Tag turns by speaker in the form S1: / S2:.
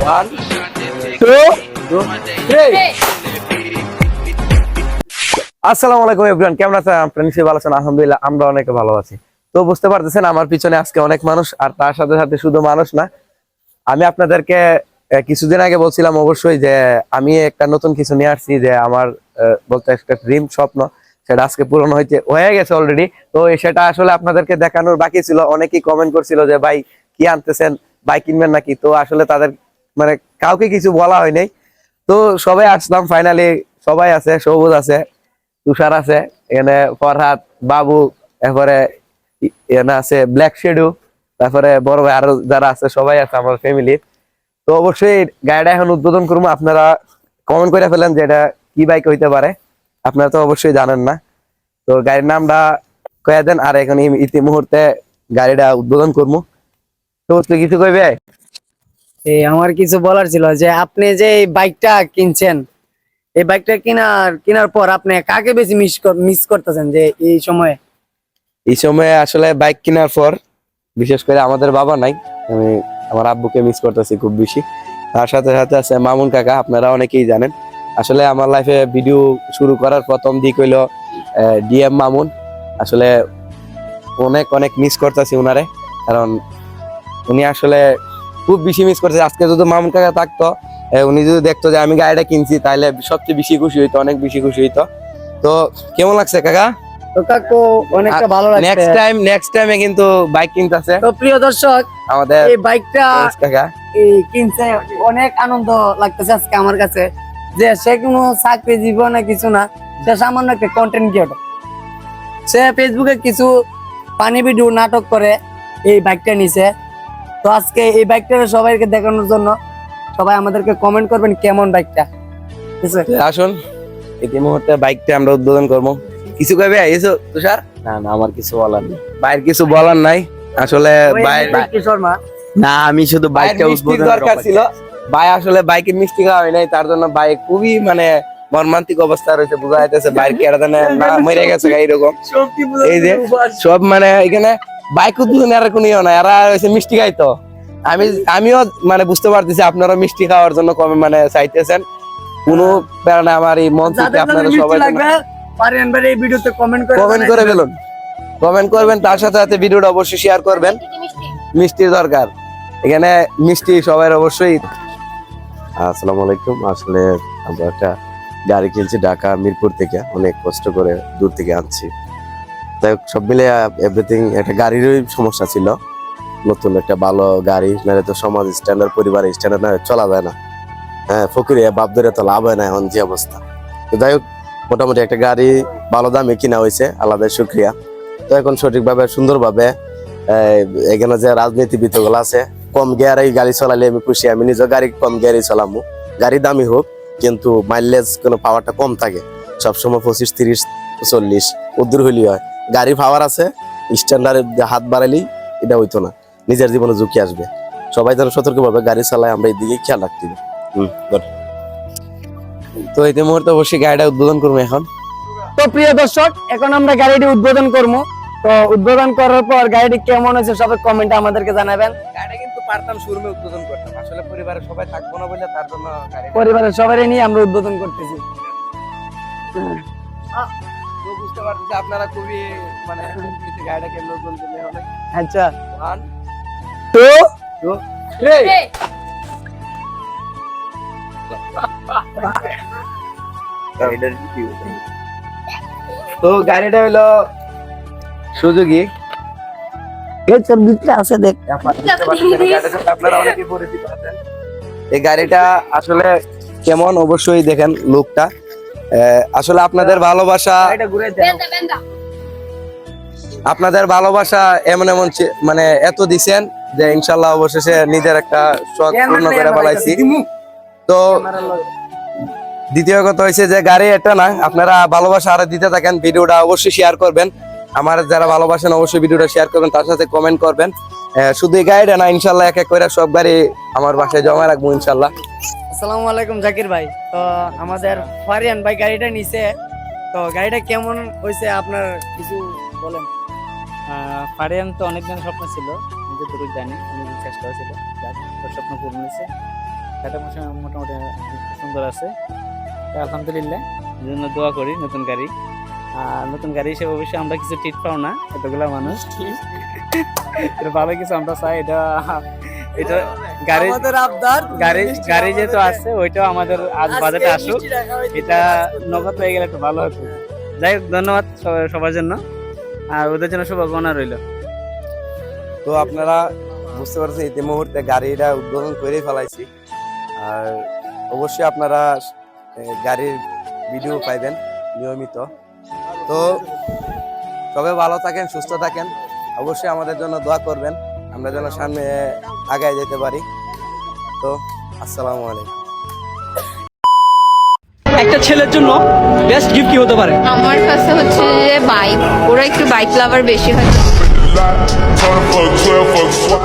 S1: 1 2 3 আসসালামু আলাইকুম এভরিওয়ান, কেমন আছেন আপনারা? নিশ্চয়ই ভালো আছেন। আলহামদুলিল্লাহ আমরা অনেক ভালো আছি। তো বুঝতে পারতেছেন আমার পিছনে আজকে অনেক মানুষ, আর তার সাথে সাথে শুধু মানুষ না, আমি আপনাদেরকে কিছুদিন আগে বলছিলাম অবশ্যই যে আমি একটা নতুন কিছু নিয়ে আসছি, যে আমার বলতে একটা ড্রিম স্বপ্ন, সেটা আজকে পূরণ হয়ে গেছে অলরেডি। তো সেটা আসলে আপনাদেরকে দেখানোর বাকি ছিল। অনেকেই কমেন্ট করছিল যে ভাই কি আনতেছেন, বাইক কিনবেন নাকি? তো আসলে তাদের মানে কাউকে কিছু বলা হয় নাই। তো সবাই আসলাম ফাইনালি, সবাই আছে, সবুজ আছে, তুষার আছে, এখানে ফরহাদ, বাবু, এরপরে এখানে আছে ব্ল্যাক শেডু, তারপরে বড় ভাই আরো যারা আছে সবাই আছে আমার ফ্যামিলির। তো অবশ্যই গাড়িটা এখন উদ্বোধন করবো। আপনারা কমেন্ট করে ফেলেন যে এটা কি বাইক হইতে পারে, আপনারা তো অবশ্যই জানেন না। তো গাড়ির নামটা কয়ে দেন, আর এখন ইতি মুহূর্তে গাড়িটা উদ্বোধন করবো। তো তুই কিছু কইবে?
S2: আমার কিছু বলার ছিল যে আপনি যে এই বাইকটা কিনছেন, এই বাইকটা কেনার পর আপনি কাকে বেশি মিস করতেছেন যে এই সময়ে?
S1: এই সময়ে আসলে বাইক কেনার পর বিশেষ করে আমাদের বাবা নাই, আমি আমার আব্বুকে মিস করতেছি খুব বেশি। তার সাথে সাথে আছে মামুন কাকা, আপনারা অনেকেই জানেন। আসলে আমার লাইফে ভিডিও শুরু করার প্রথম দিক হইলো ডিএম মামুন। আসলে অনেক অনেক মিস করতেছি উনারে, কারণ উনি আসলে খুব বেশি মিস করছে। আজকে যদি মামুন কাকা থাকতো, উনি যদি দেখতো যে আমি গাড়িটা কিনছি, তাহলে সবচেয়ে বেশি খুশি হইতো, অনেক বেশি খুশি হইতো। তো কেমন লাগছে কাকা?
S2: তো কাকু অনেকটা ভালো লাগছে।
S1: নেক্সট টাইমে কিন্তু বাইক কিনতেছে।
S2: তো প্রিয় দর্শক,
S1: আমাদের
S2: এই বাইকটা
S1: কাকা
S2: কিনছে, অনেক আনন্দ লাগতেছে আজকে আমার কাছে। যে সে কোনো চাকরি জীবনে কিছু না, সে সামান্য একটা কন্টেন্ট ক্রিয়েটর। সে ফেসবুকে কিছু পানি ভিডিও নাটক করে এই বাইকটা নিছে। তো আজকে এই বাইকটা সবাইকে দেখানোর জন্য সবাই আমাদেরকে কমেন্ট করবেন কেমন বাইকটা। ঠিক আছে,
S1: আসুন এই মুহূর্তে বাইকটা আমরা উদ্বোধন করবো। কিছু কইবে এসো তুষার?
S3: না না, আমার কিছু বলার নেই।
S1: বাইরের কিছু বলার নাই আসলে।
S2: শর্মা
S3: না, আমি শুধু বাইকটা উদ্বোধন
S1: দরকার ছিল। ভাই আসলে বাইকের মিষ্টি খাওয়া হয় নাই, তার জন্য বাইক খুবই মানে মর্মান্তিক অবস্থা রয়েছে, বোঝা যাইতেছে বাইক কেড়ে না মরে গেছে এইরকম। এই যে সব মানে এখানে বাইক উদ্বোধন আর কোনো ইয়ে না, এরা হয়েছে মিষ্টি খাইতো। আমিও মানে বুঝতে পারতেছি আপনারা মিষ্টি খাওয়ার জন্য কমে মানে চাইতেছেন। কোনো কারণে আমার এই মন থেকে আপনারা সবাই
S2: কমেন্ট
S1: করে ফেলুন, কমেন্ট করবেন, তার সাথে সাথে ভিডিওটা অবশ্যই শেয়ার করবেন। মিষ্টির দরকার এখানে, মিষ্টি সবাই অবশ্যই।
S3: আসসালামু আলাইকুম। আসলে আমরা একটা গাড়ি কিনছি ঢাকা মিরপুর থেকে, অনেক কষ্ট করে দূর থেকে আনছি। তাই সব মিলে এভরিথিং, একটা গাড়িরই সমস্যা ছিল। নতুন একটা ভালো গাড়ি নাহলে তো সমাজ স্ট্যান্ডার্ড, পরিবারের স্ট্যান্ডার্ড না চলা যায় না। হ্যাঁ, ফকিরে বাপ ধরে তো লাভ হয় না এখন যে অবস্থা। তো যাই হোক, মোটামুটি একটা গাড়ি ভালো দামে কিনা হয়েছে, আলাদা শুক্রিয়া। তো এখন সঠিকভাবে সুন্দরভাবে এখানে যে রাজনীতিবিদ গুলো আছে, কম গিয়ারে গাড়ি চালালে আমি খুশি। আমি নিজের গাড়ি কম গিয়ারে চালামু, গাড়ি দামি হোক কিন্তু মাইলেজ কোনো পাওয়ারটা কম থাকে। সবসময় 25, 30, 40 উদ্দূর হইলি হয়। গাড়ি পাওয়ার আছে, স্ট্যান্ডার্ডে হাত বাড়ালেই এটা হইতো না, নিজের জীবনে ঝুঁকি আসবে। সবাই যেন সতর্কভাবে গাড়ি চালায়, আমরা এই দিকে খেয়াল রাখতে হবে।
S1: তো এই মুহূর্তে অবশ্যই গাড়িটা উদ্বোধন করবো এখন।
S2: তো প্রিয় দর্শক, এখন আমরা গাড়িটি উদ্বোধন করবো। তো উদ্বোধন করার পর গাড়িটি কেমন হয়েছে সবাই কমেন্টে আমাদেরকে জানাবেন।
S1: গাড়িটা কিন্তু পারতাম শোরুমে উদ্বোধন করতাম, আসলে পরিবারের সবাই থাকবো না বলে তার জন্য
S2: পরিবারের সবাই নিয়ে আমরা উদ্বোধন করতেছি।
S1: তো বুঝতে পারছি আপনারা খুবই মানে গাড়িটা কেমন উদ্বোধন করলে হবে।
S2: আচ্ছা,
S1: 1
S2: 2
S1: 3 তো গাড়িটা হলো সুজুকি।
S2: আছে দেখ।
S1: আপনারা অনেকেই পরিচিত আছেন। এই গাড়িটা আসলে কেমন অবশ্যই দেখেন লুকটা। আসলে আপনাদের ভালোবাসা এমন এমন মানে এত দিছেন যে ইনশাল্লাহ অবশেষে নিজের একটা শখ পূর্ণ করে ফেলাইছি। তো দ্বিতীয় কথা হয়েছে যে গাড়ি এটা না, আপনারা ভালোবাসা আরো দিতে থাকেন, ভিডিওটা অবশ্যই শেয়ার করবেন। আমার যারা ভালোবাসেন অবশ্যই ভিডিওটা শেয়ার করবেন, তার সাথে কমেন্ট করবেন। শুধু এই গাড়িটা না, ইনশাল্লাহ এক এক করে সব গাড়ি আমার বাসায় জমা রাখবো ইনশাল্লাহ।
S2: আসসালামু আলাইকুম জাকির ভাই। তো আমাদের ফারিয়ান ভাই গাড়িটা নিছে, তো গাড়িটা কেমন হয়েছে আপনার কিছু বলেন।
S4: ফারিয়ান তো অনেকদিন স্বপ্ন ছিল, আমি যতটুকু জানি অনেকদিন চেষ্টাও ছিল, যাক তোর স্বপ্ন পূরণ হয়েছে। গাড়িটা মোটামুটি সুন্দর আছে। তো আলহামদুলিল্লাহ, এই জন্য দোয়া করি নতুন গাড়ি। আর নতুন গাড়ি হিসেবে অবশ্যই আমরা কিছু টিট পাও না, এতগুলা মানুষ। এটা ভালো কিছু আমরা চাই। এটা এটা গাড়ি
S2: আমাদের আবদার
S4: গাড়ি যেহেতু আছে, ওইটাও আমাদের আজ বাজেটে আসুক। এটা নগদ হয়ে গেলে একটু ভালো হতো। যাই হোক, ধন্যবাদ সবার জন্য, আর ওদের জন্য শুভকামনা রইল।
S1: তো আপনারা বুঝতে পারছেন এই মুহূর্তে গাড়িটা উদ্বোধন করেই ফেলাইছি। আর অবশ্যই আপনারা গাড়ির ভিডিও পাইবেন নিয়মিত। তো সবাই ভালো থাকেন, সুস্থ থাকেন, অবশ্যই আমাদের জন্য দোয়া করবেন, আমরা যেন সামনে আগায় যেতে পারি। তো আসসালামু আলাইকুম।
S5: একটা ছেলের জন্য বেস্ট গিফট কি হতে পারে?
S6: আমার কাছে হচ্ছে যে বাইক, ওরা একটু বাইক লাভার বেশি হয়।
S7: Turn fuck 12 fuck swap.